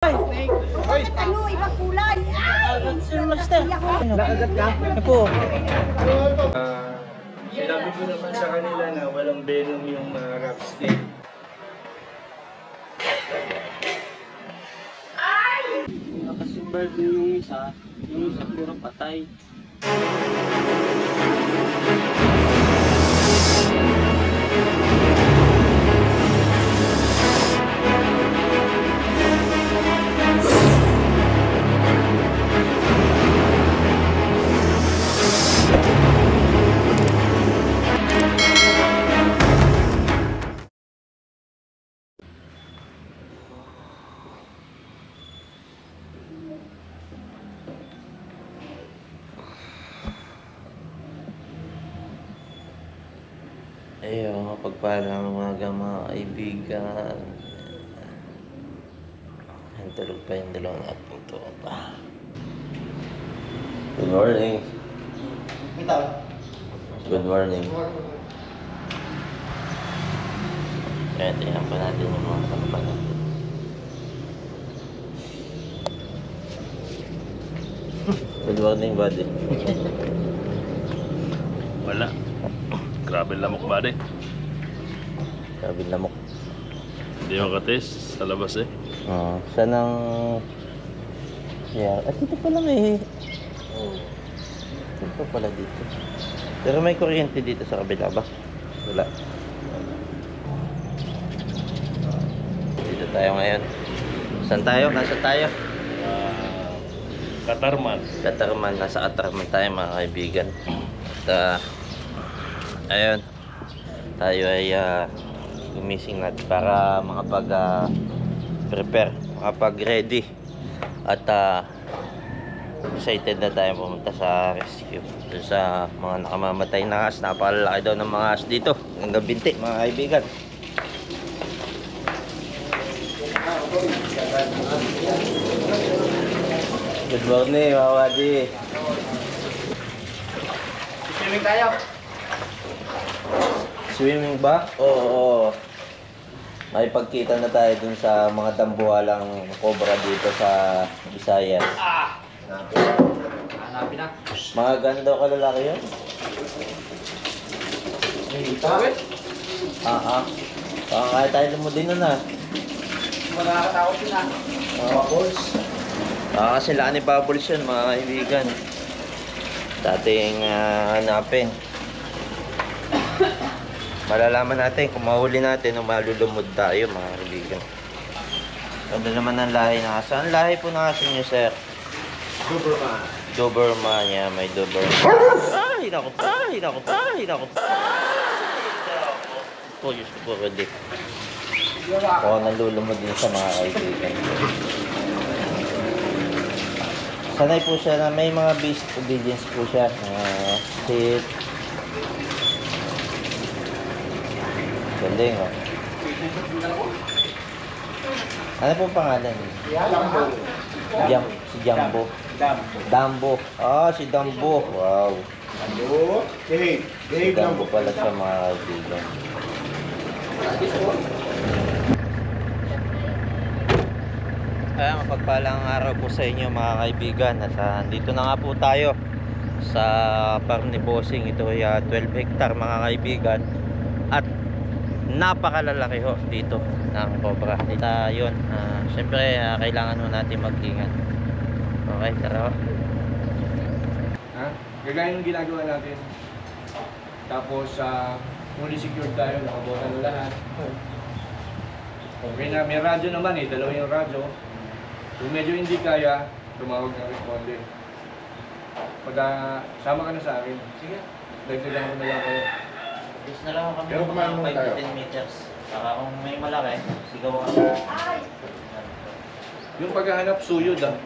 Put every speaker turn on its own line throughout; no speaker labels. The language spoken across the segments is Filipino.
Bakit ano, ibang kulay?
Sino master?
Nakagat
ka? Ano po?
Sinabi ko naman sa kanila na walang venom yung rat snake.
Nakasimbal yung isa puro patay.
Ayun, mapagpalang umaga mga kaibigan. Ang tulog pa yung dalawang ating tropa. Good morning. Good morning. Kaya tingnan pa natin yung mga tropa natin. Good morning, buddy.
Wala. Grabe lamok ba rin?
Grabe lamok.
Hindi makatis sa labas eh.
Oo. Saan ang... Yeah. At dito pa lang eh. Dito pala dito. Pero may kuryente dito sa kabila ba? Wala. Dito tayo ngayon. Saan tayo? Nasa tayo?
Katarman.
Katarman. Nasa Katarman tayo mga kaibigan. At ayun. Tayo ay gumising natin para makapag-prepare, makapag-ready. At excited na tayo pumunta sa rescue. Doon sa mga nakamamatay na ahas. Napakalaki daw ng mga ahas dito. Ang gabinti mga kaibigan. Good morning mga wadi.
Swimming tayo.
Swimming ba? Oo. May pagkita na tayo dun sa mga dambuhalang cobra dito sa Visayas.
Hanapin na.
Mga ganda kalalaki yun? Kaya tayo lumudin nun ah.
Nakakatakot yun ah.
Bubbles. Kasi laan ni Bubbles yun mga kaibigan. Dating hanapin. Malalaman natin kung mahuli natin o malulumod tayo mga kaibigan. Ganda naman ang lahi ng aso. Ang lahi po ng aso nyo, sir?
Doberman.
Doberman, yeah, may Doberman. Ay, naku. Oh, Diyos ko po, Rudy. Oo, nalulumod din sa mga kaibigan. Sanay po siya na may mga basic obedience po siya. Sit. Galing, oh. Ano pong pangalan niya? Si Jumbo. Dumbo. Si Dumbo. Wow. Si Dumbo pala siya mga kaibigan. Mapagpalang araw po sa inyo mga kaibigan. Dito na nga po tayo sa farm ni Bossing. Ito ay 12 hectare mga kaibigan. At napakalalaki ho dito ng cobra. Yun, syempre kailangan ho natin mag-ingat. Okay, tara ho.
Gagaya ng ginagawa natin. Tapos, fully secured tayo, nakabotan na lahat. Okay na, may radyo naman eh, dalawa yung radyo. Kung medyo hindi kaya, tumawag ng responde. Pag sama ka na sa akin, sige, dagdagan ko na lang kayo.
Yes na lang kami
Pero kumain muna tayo.
5 to 10 meters. Saka kung may malaki, sigaw ka.
Yung paghahanap, suyod ah.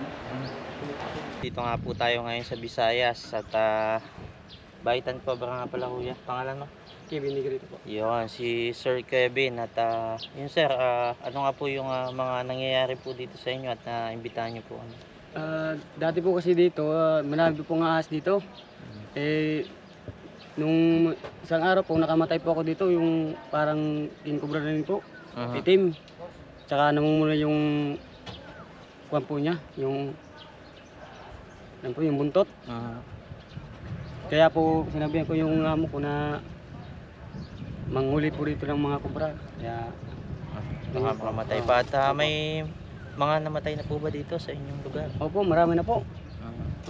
Dito nga po tayo ngayon sa Visayas. At Baitan Cobra nga pala kuya. Pangalan mo?
Kevin Negrito po.
Yun, si Sir Kevin. At yun sir, ano nga po yung mga nangyayari po dito sa inyo at imbitahan nyo po kami?
Dati po kasi dito, marami po nga ahas dito. Nung isang araw po, nakamatay po ako dito, yung parang king cobra na rin po, itim. Tsaka namumula yung kwan po niya, yung buntot. Kaya po sinabihan ko yung amo ko na manghuli po dito ng mga kubra. Kaya
Baka makamatay pa. At may mga namatay na po ba dito sa inyong lugar?
opo, marami na po.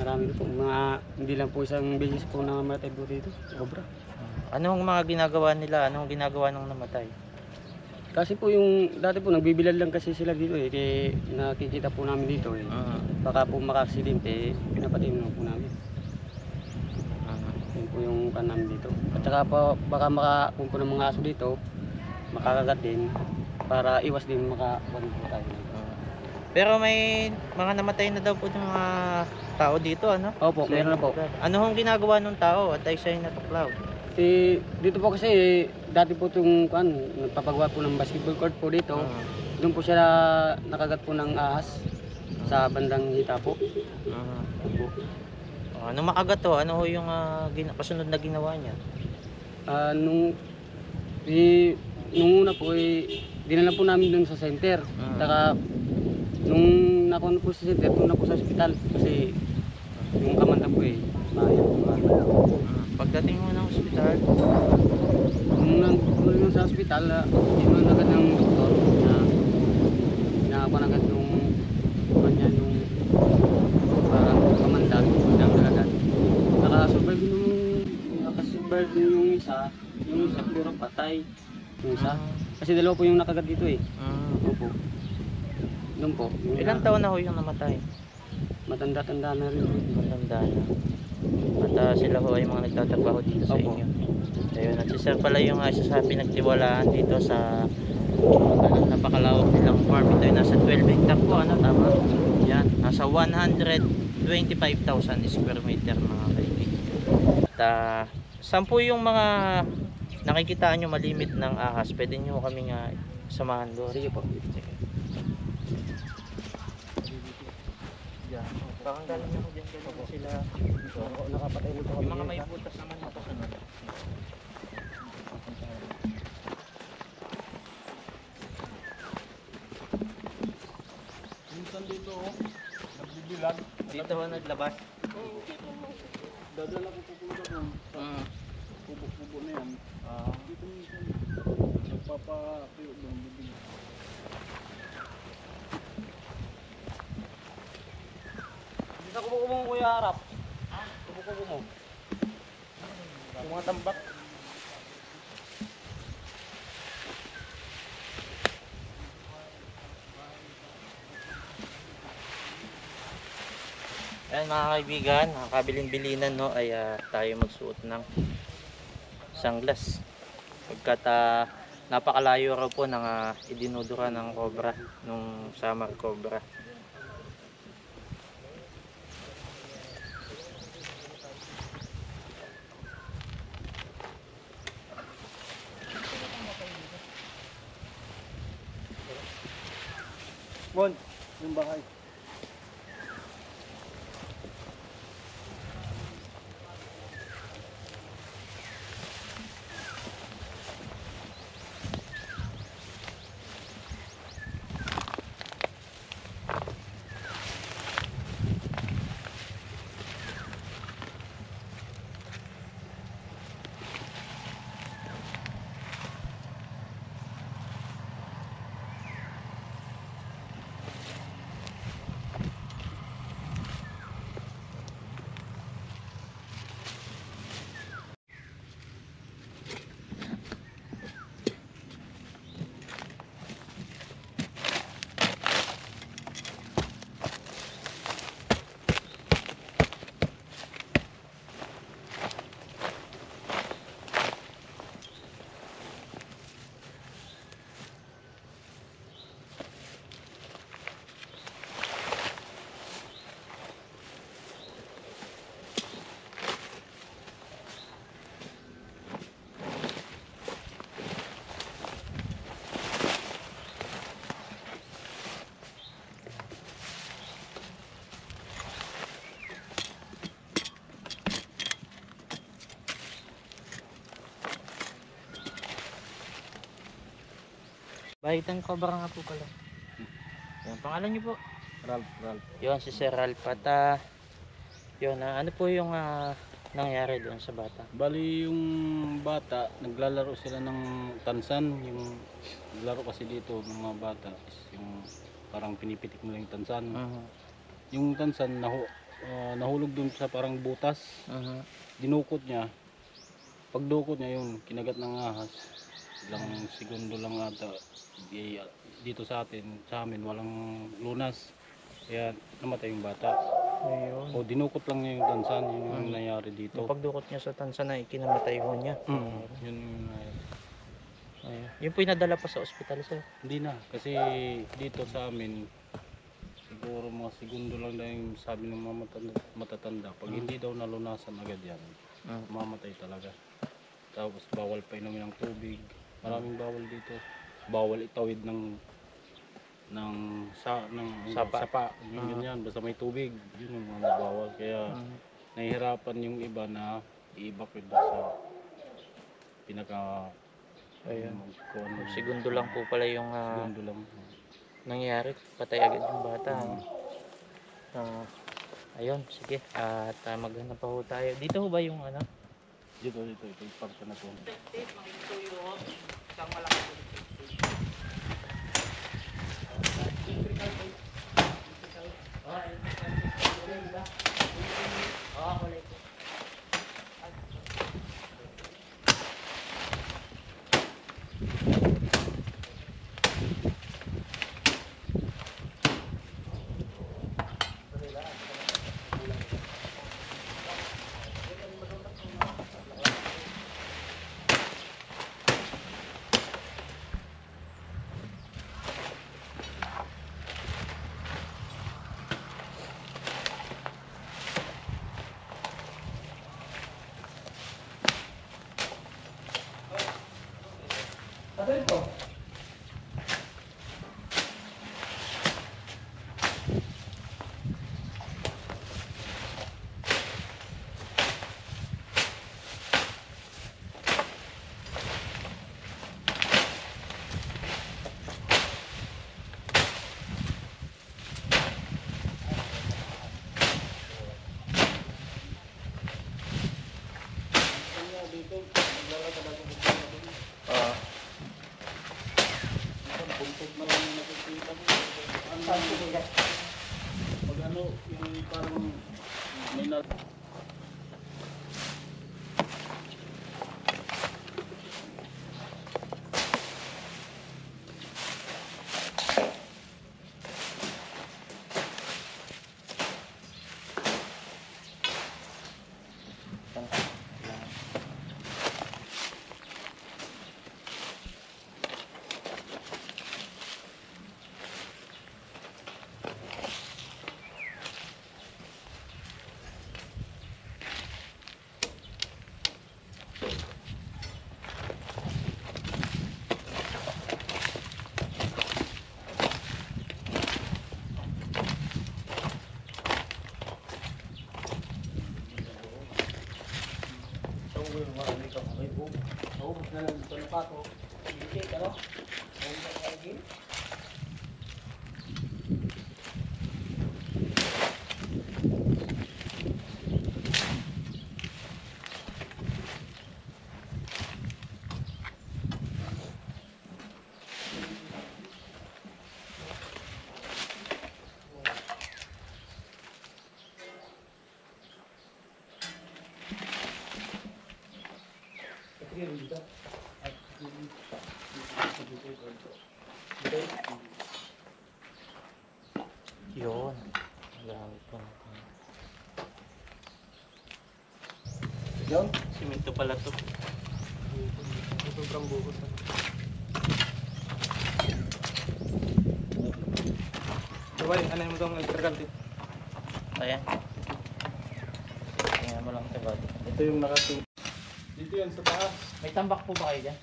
Marami na po. Mga, hindi lang po isang beses po na namatay po dito. Kubra.
Ano ang mga ginagawa nila? Anong ginagawa ng namatay?
Kasi po yung dati po nagbibilad lang kasi sila dito eh. Kaya nakikita po namin dito eh. Baka po maka-aksidente, pinapatay na po namin. Yun po yung kan namin dito. At saka po, baka makapunpo ng mga aso dito, makakagat din para iwas din makakuha po tayo.
Pero may mga namatay na daw po ng mga tao dito, ano?
Opo, meron na po.
Ano hong ginagawa ng tao at ay sa'yo natuklaw?
Dito po kasi dati po itong nagpapagawa po ng basketball court po dito. Doon po siya nakagat po ng ahas sa bandang hita po. Opo.
Nung makagat to, ano ho yung kasunod na ginawa niya?
Nung una po dinala po namin dun sa center. Saka nung nakuha po sa center, doon na po sa ospital kasi yung kamanda po
Pagdating mo ng ospital,
nung sa ospital, inuwan agad ng doktor na inakuha agad yung kanya yung parang kamanda ng agad. Nakasurvive yung isa puro patay. Yung isa. Kasi dalawa po yung nakagat dito eh. Opo. Doon po.
Ilang taon na ho yung namatay?
Matanda-tanda na rin.
Matanda na. At sila ho ay mga nagtatrabaho dito sa
Opo.
inyo. Ayun, at si Sir pala yung isa sa pinagtiwalaan dito sa napakalawak nilang farm. Ito yung nasa 12 hectare po, ano, tama? Yan, nasa 125,000 square meter mga kaibigan. At saan po yung mga nakikitaan nyo malimit ng ahas? Pwede nyo kami nga samahan doon.
Sige po.
Parang galing nyo dyan sila.
Nakapatay nito
Yung mga may butas naman na kasunod.
Minsan dito, nagbibilag.
Dito ba naglabas?
Dadala ko pupunta doon. Pupo na yan. Dito minsan, nagpapapiyo doon. Bibilag.
Dito ko mo kuya harap. Kubo mo.
Yung mga tambak.
Ayan mga kaibigan, kabilin-bilinan no, ay tayo magsuot ng sunglass. Pagkat napakalayo raw po ng idinudura ng cobra, nung summer cobra.
Bon, yung bahay.
Bahitan cobra nga po pala. Yan, pangalan niyo po?
Ralph.
Yun, si Sir Ralph. At yun, ano po yung nangyari doon sa bata?
Bali yung bata, naglalaro sila ng tansan, yung naglaro kasi dito ng mga bata is yung parang pinipitik mo lang yung tansan. Yung tansan nahulog dun sa parang butas. Dinukot niya. Pagdukot niya yun, kinagat ng ahas. Ilang segundo lang ata. Dito sa amin walang lunas. Kaya namatay yung bata.
Ayun.
O dinukot lang niya yung tansan, yun yung nangyari dito.
Yung pagdukot niya sa tansa na ikinamatay ho niya.
Yun yung nangyari.
Ayun. Yung po inadala pa sa ospital, sir.
Hindi na, kasi dito sa amin, siguro mga segundo lang na yung sabi ng mga matatanda. Pag hindi daw nalunasan agad yan, mamatay talaga. Tapos bawal pa inumin ng tubig. Maraming bawal dito. Bawal itawid ng sapa. Yung ganyan, basta may tubig. Yun yung mga bawal. Kaya nahihirapan yung iba na i-evacuate sa pinaka...
Ayun.
Kung ano,
Segundo lang po pala yung
segundo lang.
nangyari. Patay agad yung bata. Ayun, sige. At maghanap pa ho tayo. Dito ho ba yung ano?
Dito, ito yung parte na to.
Isang malaki.
Pag ano, yung parang may na...
Yun. Gamit po.
Yun?
Simento pala to.
Sobrang buhos. Sabay, ano mo itong electrical tip?
Ayan. Tingnan mo lang ito.
Ito yung nakating. Dito yan sa taas.
May tambak po ba kayo dyan?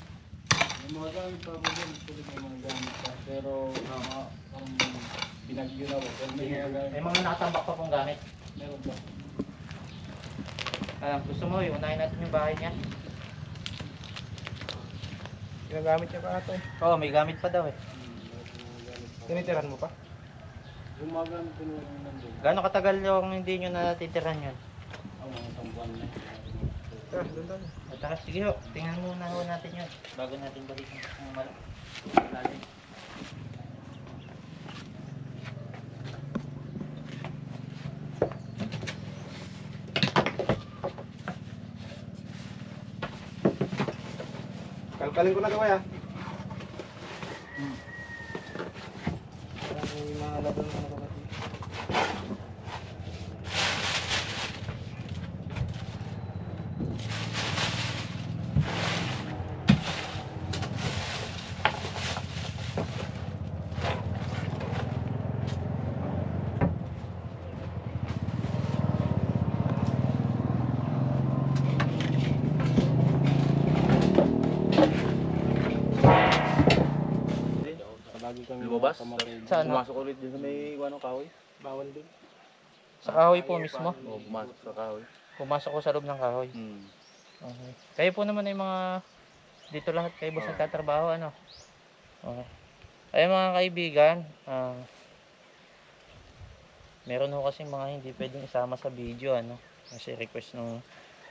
May mga gamit pa mo dyan. Tuloy may mga gamit pa. Pero pinag-ginawa.
May mga nakatambak pa pong gamit.
Meron ba?
Gusto mo, unahin natin yung bahay niya.
Ginagamit niya pa ito.
Oo, may gamit pa daw eh.
Tinitiran mo pa?
Gumagamit ko nung nandun.
Gaano katagal yung hindi nyo natitiran yun?
Ang mga isang buwan na.
Tara, sige ho. Tingnan muna ho natin yun. Bago natin balikan kung malalim.
Kalkalin ko na gawin ah.
Lagi kami
Lumabas?
kamarin.
Saan?
Pumasok ulit din sa may kahoy.
Bawal din.
Sa kahoy po mismo?
Oo, pumasok sa kahoy.
Pumasok ko sa loob ng kahoy. Okay. Kayo po naman ay mga dito lahat kayo boss nagtatrabaho ano? Okay. Ay mga kaibigan, meron ho kasing mga hindi pwedeng isama sa video ano. Kasi request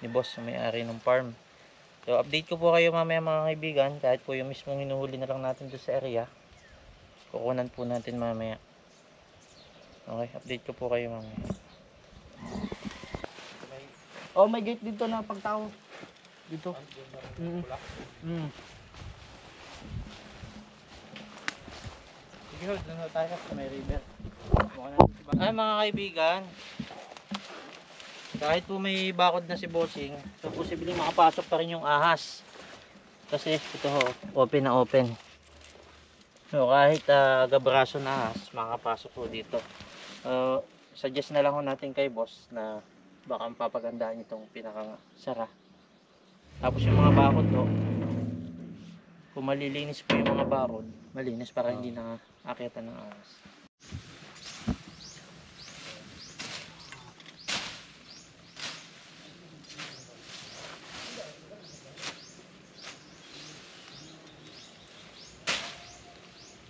ni boss na may-ari ng farm. So update ko po kayo mamaya mga kaibigan kahit po yung mismong hinuhuli na lang natin doon sa area. Kukunan po natin mamaya. Okay, update ko po kayo mamaya. Oh, may gate dito na pagtao. Dito. Sige, hold na tayo sa may river. Ay mga kaibigan, kahit po may bakod na si bossing, so posibleng makapasok pa rin yung ahas. Kasi ito ho, open na open. So kahit gabraso na ahas, makapasok po dito. Suggest na lang ho natin kay boss na baka papagandahan itong pinakasara. Tapos yung mga bakod do, kung malilinis po yung mga bakod, malinis para hindi na akyatan ng ahas.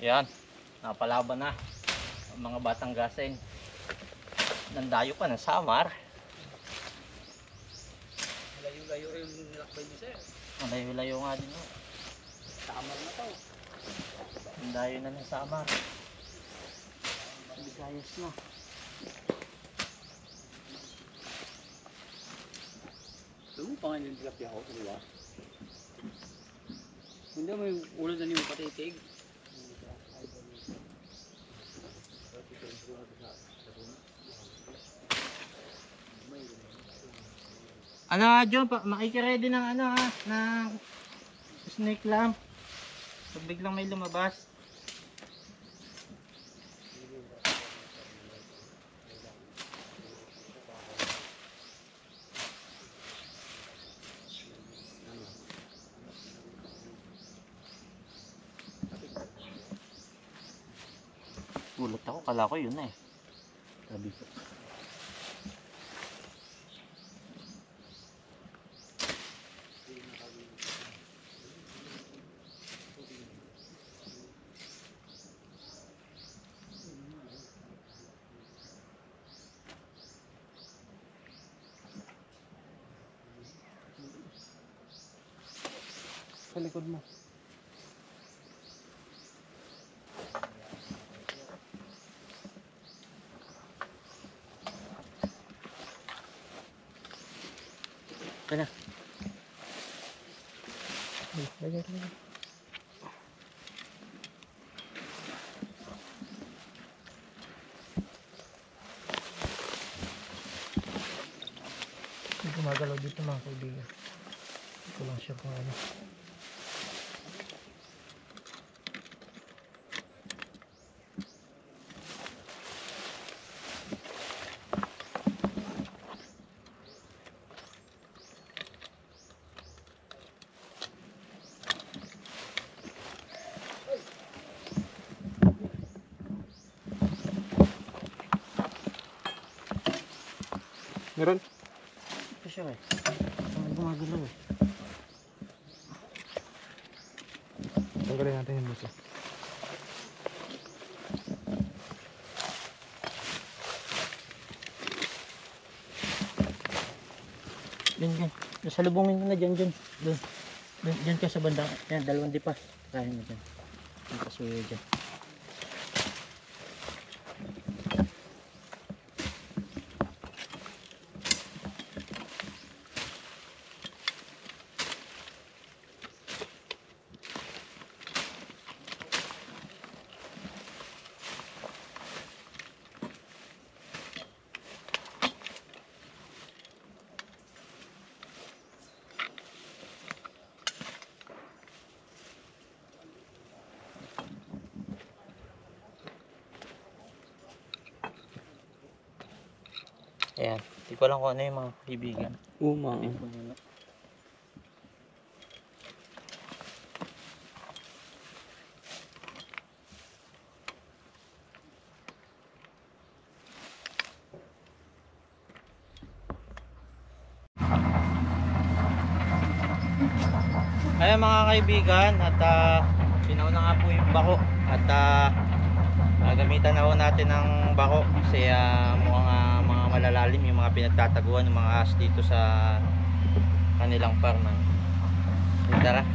Yan, napalaban na ang mga batang gasen. Nandayo pa ng Samar.
Layo-layo yung nilakbay niya sir.
Malayo-layo nga din ho.
Samar na to.
Nandayo na ng Samar. Bisayas na.
Ito pa nga yung tilapia ako sa diba? Hindi mo yung ulo na niyo patitig.
Ano John, makikiredy ng ano ha, ng snake lamp. Pag biglang may lumabas. Gulat ako, kala ko yun eh. Sabi ko.
Sa likod mo.
Kaya. Hindi gumagalaw dito mga kaibigan. Hindi ko lang sure kung ano.
Meron?
Ito siya eh. Hindi gumagalaw eh.
Tanggalin natin yung buso.
Dyan. Salubungin mo na dyan. Doon. Dyan ka sa banda. Yan, dalawang dipa. Kaya mo dyan. Yung kasuyo dyan. Ayan, hindi ko lang kung ano yung mga kaibigan. Ayan mga kaibigan, at pinauna nga po yung bako at gagamitan na po natin ng bako kasi mukhang mga malalalim yung mga pinagtataguan ng mga ahas dito sa kanilang farm. Tara.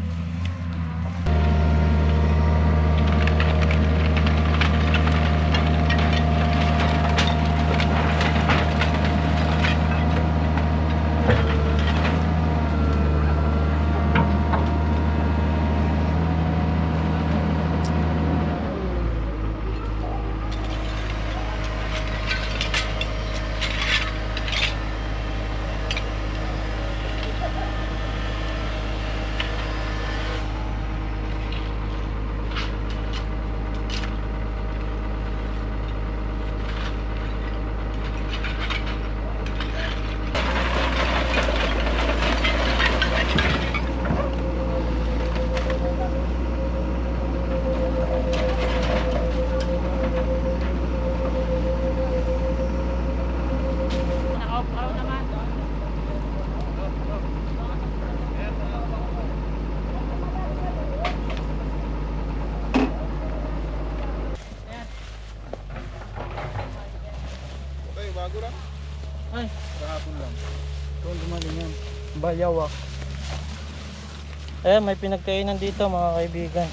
Ay,
Kahapon lang.
doon dumaling yan. Bayawak. Eh, may pinagkainan dito mga kaibigan.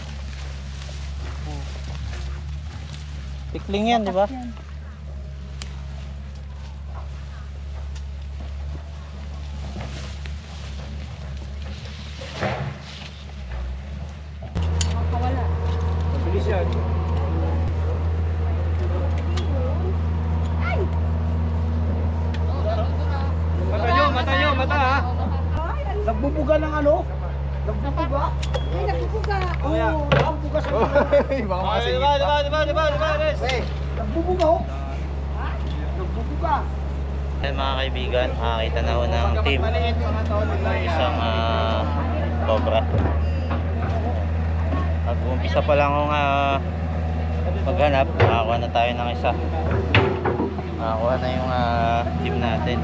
Tikling yan, di ba?
Mabilis yan. Mata ha.
Nagbubuga ng ano? Nagbubuga? Ay, nagbubuga. Oo, nagbubuga sa
Baka makasingit pa.
Nagbubuga ho. Ha? Nagbubuga.
Ayan mga kaibigan, makakita na ho ng team. Isang cobra. At umpisa pa lang akong maghanap, nakakuha na tayo ng isa. Nakakuha na yung team natin.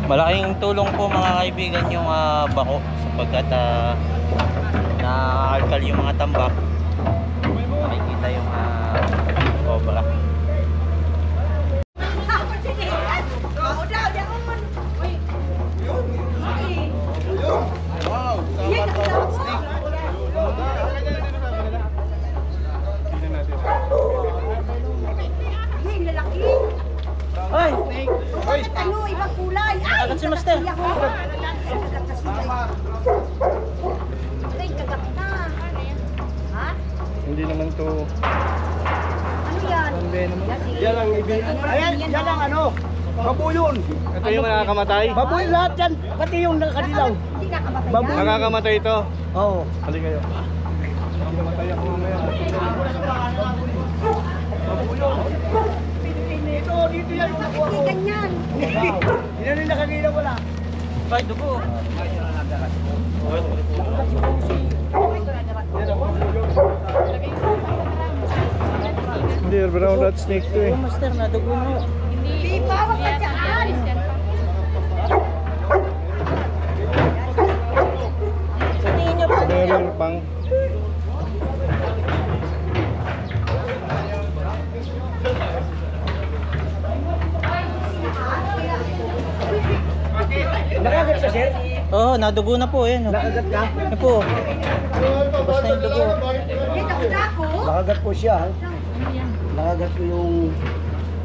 Malaking tulong po mga kaibigan yung bako sapagkat nakaalkal yung mga tambak. Makikita yung cobra.
Ay! Bakit ano? Ibang kulay. Ay!
Kagat si Master.
Kagat na siya. Ay, kagat na. Ha?
Hindi naman to.
Ano yan?
Yan ang ibig.
Ayan, yan ang ano?
Babuyon. Ito yung nakakamatay.
Baboy lahat yan. Pati yung nakadilaw. Hindi nakamatay yan.
Nakakamatay ito.
Oo.
Hali kayo. Hindi namatay ako mamaya.
Dito yan. Hindi ganyan.
Hindi na rin nakakita wala.
Ay, dugo.
Hindi, brown rat snake to eh.
Master, nadugo mo.
Hindi pa. Wag ka dyan. Tingin niyo pa.
Meron pang.
Oo, nadugo na po. Ayan, oh.
Nakagat ka?
Ayan po. Tapos na yung dugo.
Nakagat po siya. Nakagat po yung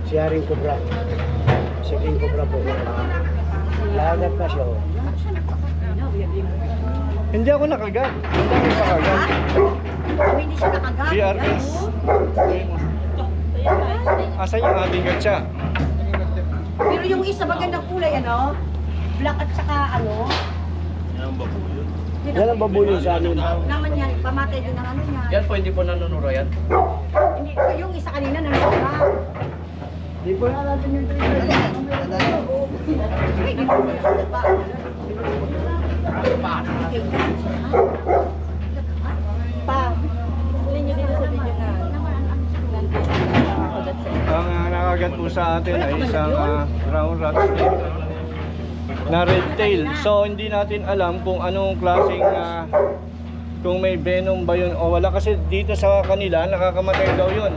si Haring Cobra. Si King Cobra po. Nakagat na siya. Oh.
Hindi ako nakagat. Hindi ako nakagat.
Hindi siya nakagat.
BRS. Asan yung ating gatsa?
Pero yung isa magandang kulay, ano? Black at saka ano?
Yan ang babuyo sa amin.
Naman yan, pamatay din ang ano niya.
Yan po, hindi po nanunuro yan.
Hindi, yung isa kanina nanonood na.
Di po na natin yung
Ay, di po ba? Pa. Huli niyo dito sa video na.
Ang nakagat po sa atin ay isang brown rat snake na red tail. So hindi natin alam kung anong klaseng kung may venom ba yun o wala, kasi dito sa kanila nakakamatay daw yun.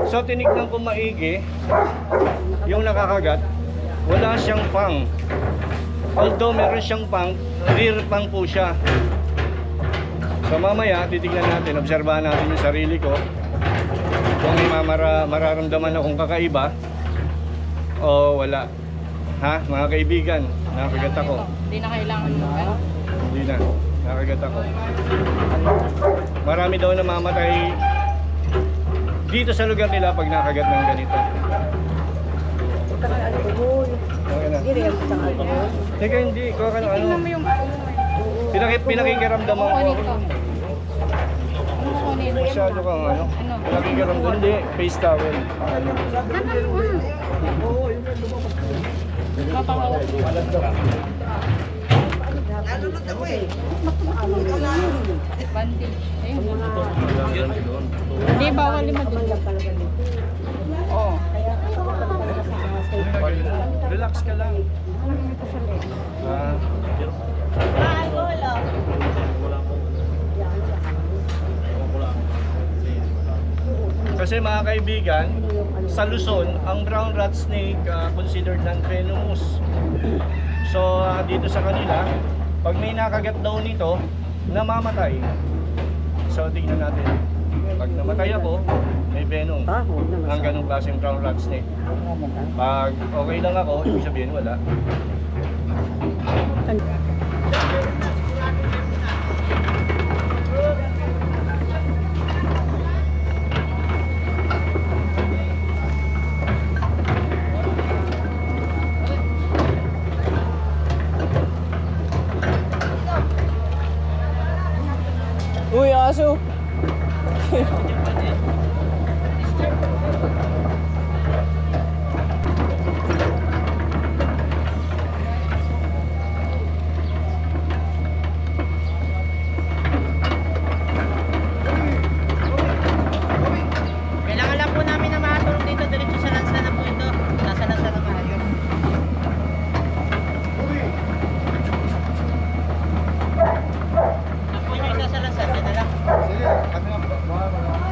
So tinignan ko maigi yung nakakagat, wala siyang pang. Although meron siyang pang, rear pang po siya. So mamaya titignan natin, obserbahan natin yung sarili ko kung may mararamdaman akong kakaiba o wala. Ha, mga kaibigan, nakagat ako.
Hindi na kailangan mo.
Hindi na, nakagat ako. Marami daw namamatay dito sa lugar nila pag nakagat ng ganito. Okay na. Teka, hindi. Kuha ka ng ano. Pinakikiramdaman ko. Masyado kang ano. Pinakikiramdaman. Hindi, face towel.
Hindi, bawal lima doon. Oo.
Relax ka lang. Kasi mga kaibigan, sa Luzon, ang brown rat snake considered non-venomous. So dito sa kanila, pag may nakagat daw nito, namamatay. So tingnan natin. Pag namatay ako, may venom. Ang ganong klaseng brown rat snake. Pag okay lang ako, ibig sabihin wala.
Uy, aso!
Kailangan lang po namin na makatulong dito. Diretso sa lansa na po ito. Nasa lansa na tayo. Ako yung isa sa lansa. Dito lang.
Sige, kami na.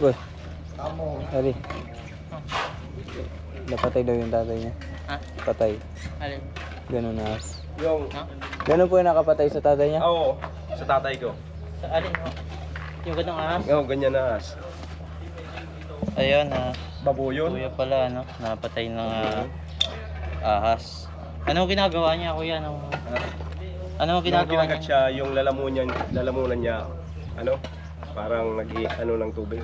Boy, Ali. Napatay daw yung tatay niya.
Ha?
Patay.
Alin?
Ganun na.
Yung,
Ganun po yung nakapatay sa tatay niya?
oo, sa tatay ko.
Sa alin ho? Yung ganong ahas?
Oo, ganyan na.
Ayun,
Babuyon.
kuya pala, ano, napatay ng ahas. Ano ginagawa niya, kuya? Ano
Nung
ginagawa
kinagat
niya?
siya, yung lalamunan niya, ano, parang ano ng tubig.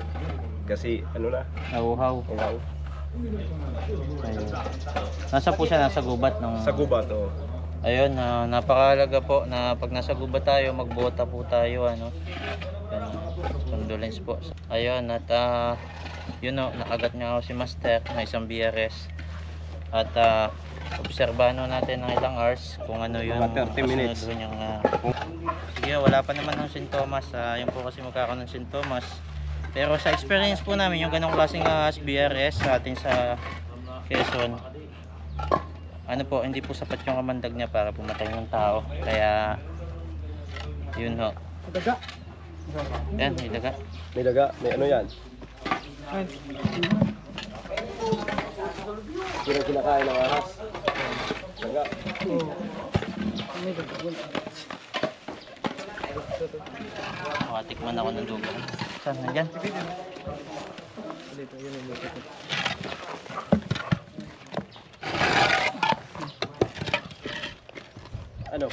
Kasi, ano na,
Nauhaw.
wow,
Ayun. Nasa po siya, nasa gubat ng...
sa gubat, oh.
Ayun, napakahalaga po na pag nasa gubat tayo, magbota po tayo, ano. Yan, condolence po. Ayun, at yun o, nakagat nga ako si Master na isang BRS. At obserbano natin ng ilang hours kung ano yung
Mga 30 minutes.
kasunod niyang, sige, wala pa naman ng sintomas. Yun po kasi magkakaroon ng sintomas. Pero sa experience po namin, yung ganong klaseng BRS sa atin sa Quezon, ano po, hindi po sapat yung kamandag niya para pumatay ng tao. Kaya, yun ho.
Daga.
Yan, may daga.
May daga, may ano yan. Sino kinakain ng ahas? Daga.
Makatikman ako ng dugo. Saan? Nandyan?
Ano?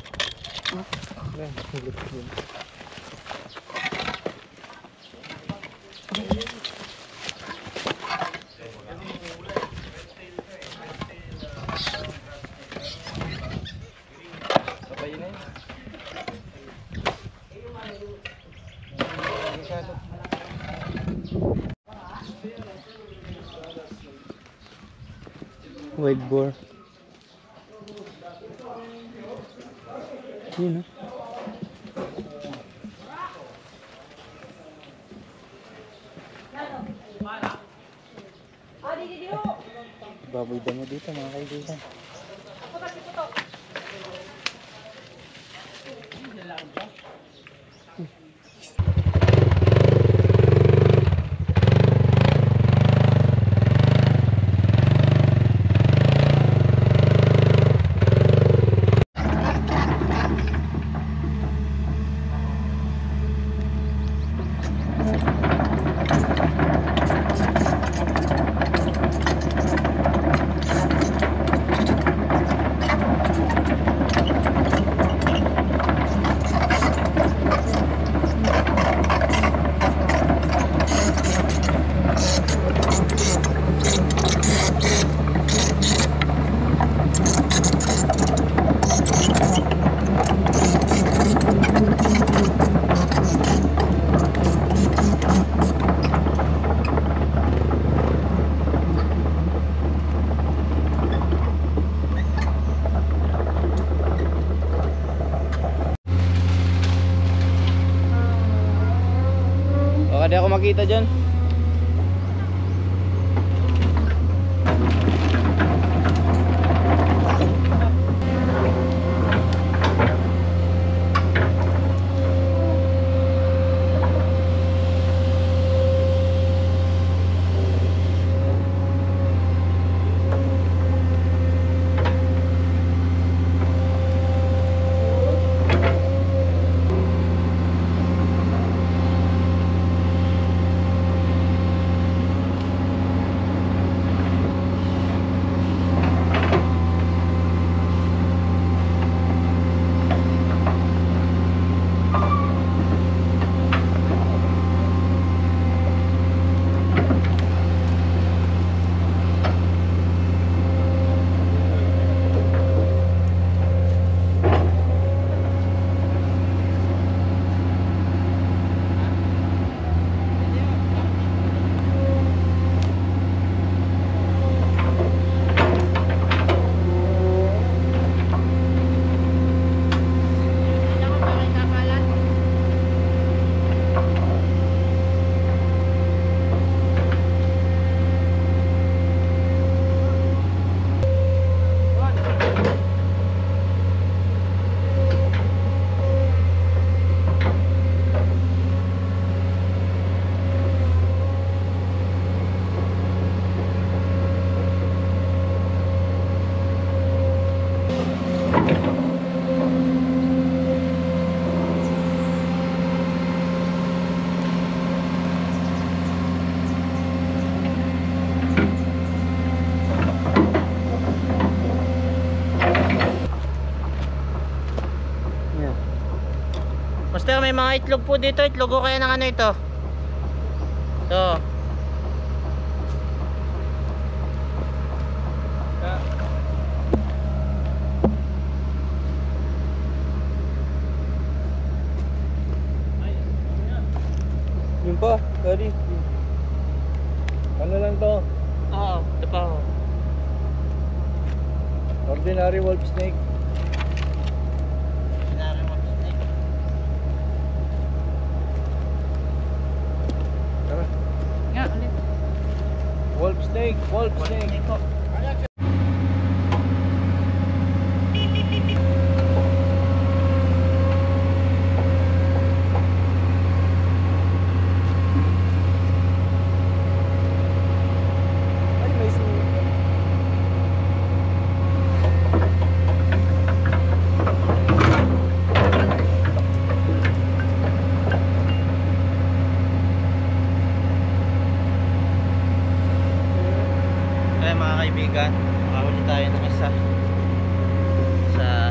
Wild boar. Yun, baboy damo dito mga kaibigan. Baka di ako makita dyan.
Sir, may mga itlog po dito. Itlog ko kaya ng ano ito? Ito.
Yun pa, sorry. Ano lang to?
Oo, ito pa ho.
Ordinary wolf snake.
Sinari mo snake.
Tara.
Nga, ulit.
Wolf snake, wolf snake.
Kaya mga kaibigan, makahuli tayo ng isa sa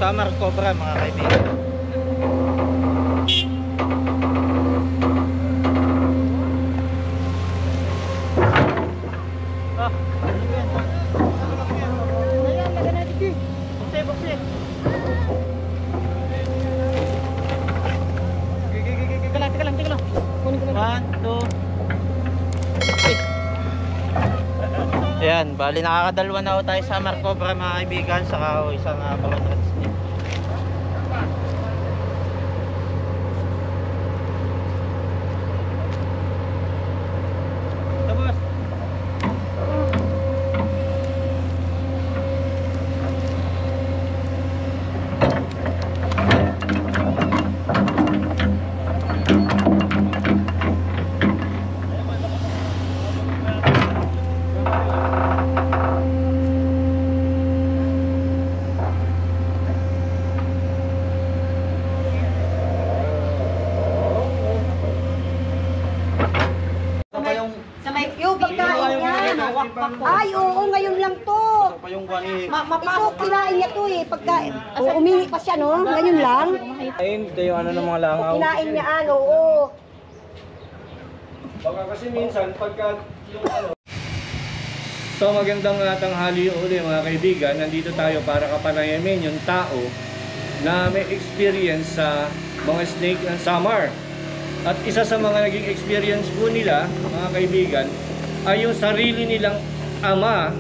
summer cobra mga kaibigan. Ah, ano yan? Ayan, laga natin dito. Bukse. Teka lang. Kunin ko lang. 1, 2, 3. Ayan, bali nakakadalwa na ho tayo sa summer cobra mga kaibigan, saka ho isang balon rat snake. Tapos
Sa may yung pagkain niya. Ay, oo, ngayon lang to. Ito, kinain niya to eh. Pagkain. Umingi pa siya, no? Ngayon lang.
Ito yung ano ng mga langaw.
Kinain niya, oo.
Baka kasi minsan pagka yung ano. So magandang tanghali uli mga kaibigan. Nandito tayo para kapanayamin yung tao na may experience sa mga snake ng summer. At isa sa mga naging experience po nila, mga kaibigan, ay yung sarili nilang ama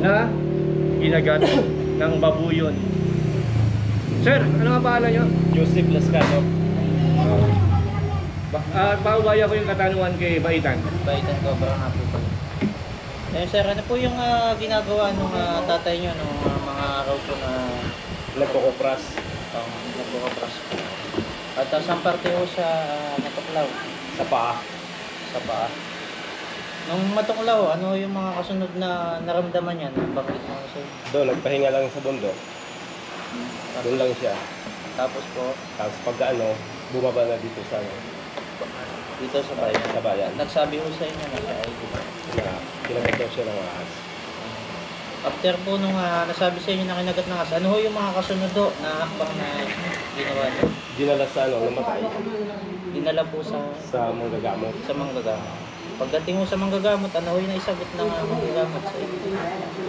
na ginagat ng babuyon. Sir, ano nga pangalan nyo?
Joseph Lascano.
Paubaya ko yung katanungan kay Baitan.
Baitan cobra nga po pala. Eh sir, ano po yung ginagawa nung tatay nyo nung mga araw po na
Nagkukupras.
nagkukapras po? At saan parte ho siya natuklaw?
Sa paa.
Sa paa. Nung matuklaw, ano yung mga kasunod na naramdaman niya? Bakit mo sa
Doon, nagpahinga lang sa bundok. Doon lang siya.
Tapos po,
Tapos pagka ano, bumaba na dito sa
dito sa bayan.
Sa bayan.
Nagsabi ho sa inyo na siya ay dito.
Kinagat daw siya ng ahas.
After po nung nasabi sa inyo na kinagat ng asa, ano ho yung mga kasunod do na hakbang na ginawa niyo?
Dinala sa ano, namatay.
Dinala po sa
Manggagamot.
manggagamot. Pagdating mo sa manggagamot, ano ho yung naisagot ng manggagamot sa inyo?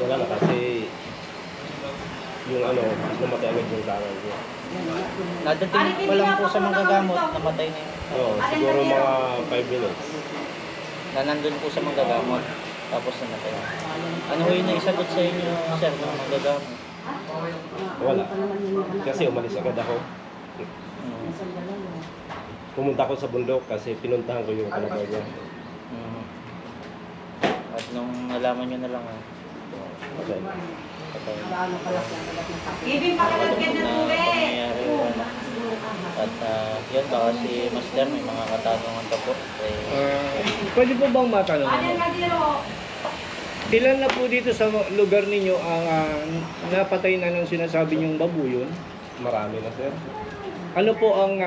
Wala na kasi yung ano, namatay agad yung tangan niya.
Nadating pa lang po sa manggagamot, namatay na yun.
Oo, siguro mga 5 minutes.
Na nandun po sa manggagamot, tapos namatay. Ano ho yung naisagot sa inyo, sir, ng manggagamot?
Wala. Kasi umalis agad ako. Pumunta ako sa bundok kasi pinuntahan ko yung kalabaw niya.
At nung nalaman nyo na lang,
Okay.
patay.
Ibig pakalagyan ng tubig.
At yun, baka si Master may mga katanungan pa po.
Pwede po bang matanong? Ilan na po dito sa lugar ninyo ang napatay na ng sinasabi niyong babuyon?
Marami na, sir.
Ano po ang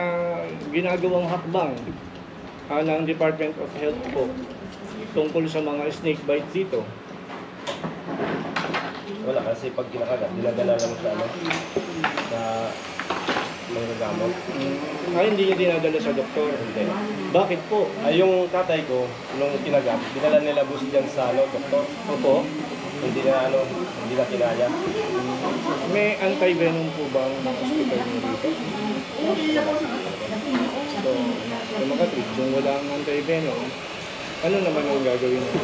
ginagawang hakbang ng Department of Health po tungkol sa mga snake bite dito?
Wala kasi pag kinakagat, dinadala lang sa ano, sa mga gamot.
Ay, hindi niya dinadala sa doktor.
Hindi.
Bakit po?
Ay, yung tatay ko, nung kinagat, dinala nila bus dyan sa ano, doktor.
Opo,
Hindi na ano, hindi na kinaya.
may anti-venom po ba ang mga hospital niyo dito? So, sa mga trip, kung wala ang anti-venom, ano naman ang gagawin ng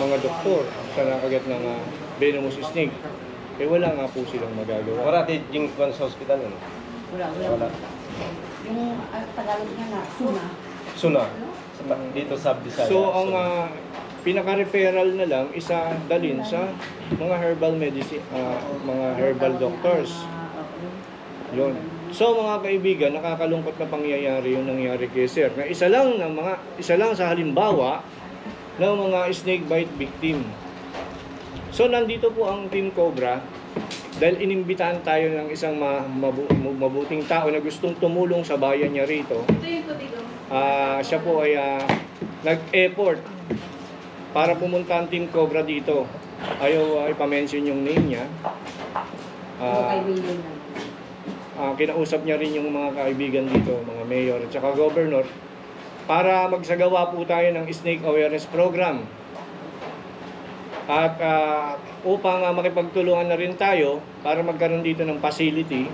mga doktor sa nakagat ng venomous snake? Eh wala nga po silang magagawa.
Marati yung kwan sa hospital, ano? Wala.
Yung Tagalog niya na, suna.
Suna. Dito sa Bisaya.
So ang
Suna.
pinaka-referral na lang isa dalin sa mga herbal medicine, mga herbal doctors. Yun. So mga kaibigan, nakakalungkot na pangyayari yung nangyari kay Sir. Na isa lang sa halimbawa ng mga snake bite victim. So nandito po ang Team Cobra dahil inimbitahan tayo ng isang mabuting tao na gustong tumulong sa bayan niya rito. Siya po ay nag-effort para pumunta ang Team Cobra dito. Ayaw ipamention yung name niya. Kinausap niya rin yung mga kaibigan dito, mga mayor at saka governor, para magsagawa po tayo ng snake awareness program. At upang makipagtulungan na rin tayo para magkaroon dito ng facility,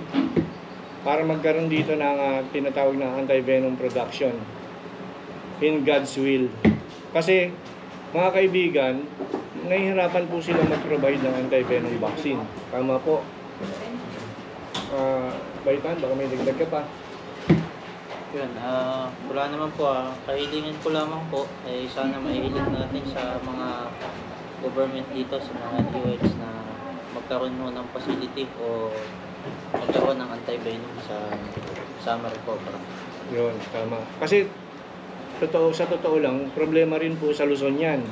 para magkaroon dito ng tinatawag na anti-venom production in God's will. Kasi mga kaibigan, nahihirapan po sila mag-provide ng anti-venom vaccine. Tama po. Baitan, baka may dagdag ka pa.
Yun, wala naman po. Kahilingan ko lamang po ay sana maihiling natin sa mga government dito, sa mga DOH na magkaroon mo ng facility o magkaroon ng anti-venom sa Summer Cobra.
Yun, tama. Kasi sa totoo lang, problema rin po sa Luzon yan.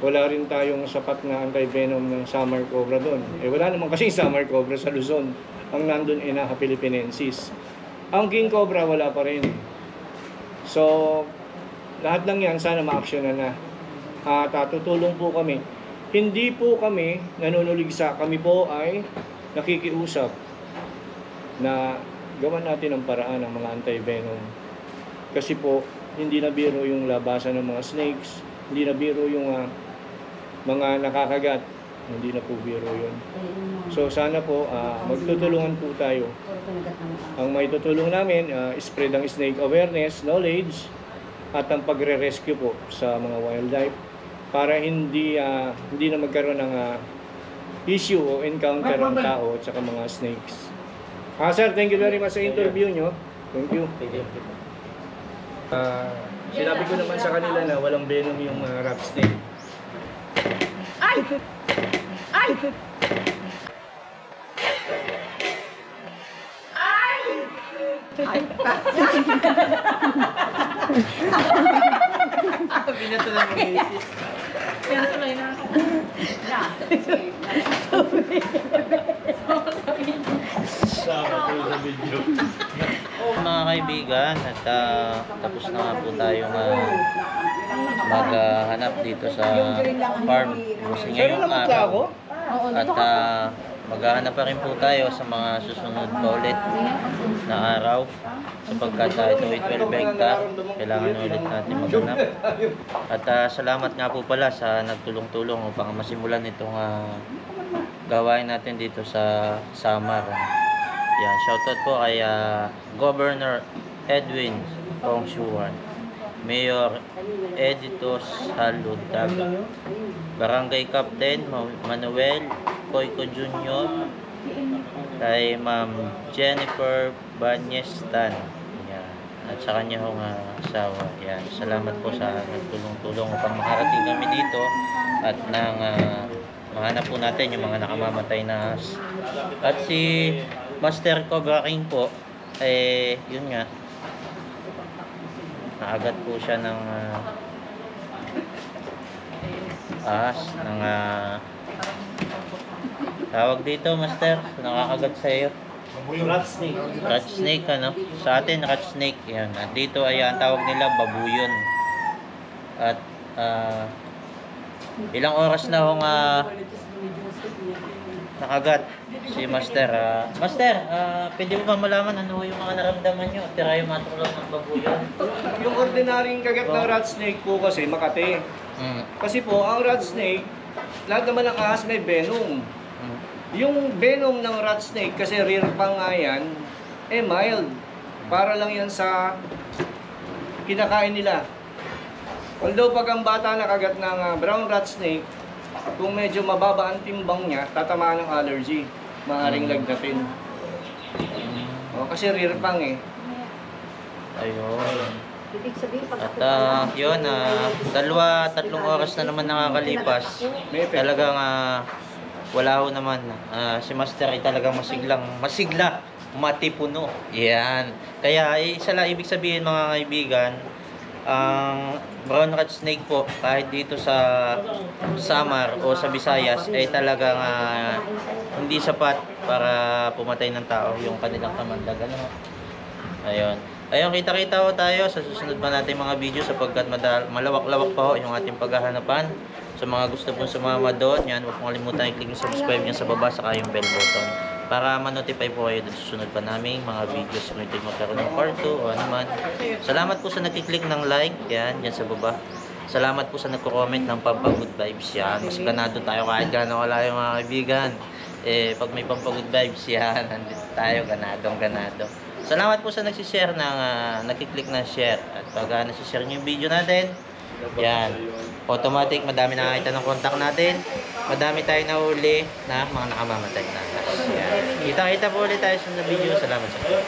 Wala rin tayong sapat na anti-venom ng Summer Cobra doon. Eh wala naman kasi Summer Cobra sa Luzon. Ang nandun ay Naha Philippinensis. Ang King Cobra wala pa rin. So, lahat lang yan sana ma-actionan na. Tutulong po kami. Hindi po kami nanunuligsa. Kami po ay nakikiusap na gawan natin ang paraan ng mga anti-venom. Kasi po, hindi na biro yung labasan ng mga snakes, hindi na biro yung mga nakakagat, hindi na po biro yun. So sana po, magtutulungan po tayo. Ang may tutulong namin, spread ang snake awareness, knowledge, at ang pagre-rescue po sa mga wildlife para hindi na magkaroon ng issue o encounter ng tao at saka mga snakes. Sir, thank you very much sa interview nyo. Thank you. Sinabi ko naman sa kanila na walang venom yung rat snake.
Ay! Ay! Ay! Ay!
Binato na mga isis.
Pinatuloy na ako.
Mga kaibigan, at tapos na nga po tayong maghanap dito sa farm kasi ngayong araw. At maghahanap pa rin po tayo sa mga susunod pa ulit na araw sapagkat ito ay 12 hectare, kailangan ulit natin maghanap. At salamat nga po pala sa nagtulong-tulong upang masimulan itong gawain natin dito sa Samar. Yan, shoutout po kay Governor Edwin Tongsuan, Mayor Editos Haludag, Barangay Captain Manuel Coico Jr., kay Ma'am Jennifer Banyestan, yan, at sa kanya hong asawa. Yan, salamat po sa nagtulong-tulong upang makarating kami dito at nang mahanap po natin yung mga nakamamatay na ahas. At si Master Cobra King po, yun nga, naagat po siya ng ahas, ng tawag dito, Master, nakakagat sa iyo.
Rat snake.
Rat snake, ano? Sa atin, rat snake. Yan. At dito ay ang tawag nila, babuyon. At ilang oras na hong nakagat si Master. Master, pwede mo ba malaman ano yung mga naramdaman nyo? Tira yung matulog ng babuyan.
Yung ordinaryong kagat ng rat snake po kasi makati. Kasi po, ang rat snake, lahat naman ng ahas may venom. Yung venom ng rat snake, kasi rare pa nga yan, mild. Para lang yan sa kinakain nila. Although pag ang bata nakagat ng brown rat snake, kung medyo mababa ang timbang niya, tatamaan ng allergy. Maaaring lagnatin. Kasi rare pang eh.
Ayun.
Ibig sabihin, pag
At yun, 2-3 oras na naman nakakalipas. Talagang wala ho naman. Si Master ay talagang masigla, matipuno. Yan. Kaya isa lang ibig sabihin mga kaibigan, ang brown rat snake po kahit dito sa Samar o sa Visayas ay talagang hindi sapat para pumatay ng tao yung kanilang kamandag. Ano? Ayun. Ayun, kita-kita ho tayo sa susunod pa natin mga video sapagkat malawak-lawak pa ho yung ating paghahanapan. Sa mga gusto pong sumama doon, yan, huwag pong kalimutan i-click yung subscribe niya sa baba saka yung bell button para ma-notify po kayo sa susunod pa naming mga videos kung ito magkaroon ng part 2 o anuman. Salamat po sa nag-click ng like, yan, dyan sa baba. Salamat po sa nagko-comment ng pampagood vibes, yan. Mas ganado tayo kahit gano'n wala yung mga kaibigan. Pag may pampagood vibes, yan, nandito tayo, ganado. Salamat po sa nagsishare ng nakiklik na share. At pag nasishare nyo yung video natin, yan, automatic madami nakakita ng contact natin. Madami tayong nahuli na mga nakamamatay na. Yan. Kita-kita po ulit tayo sa video. Salamat sa inyo.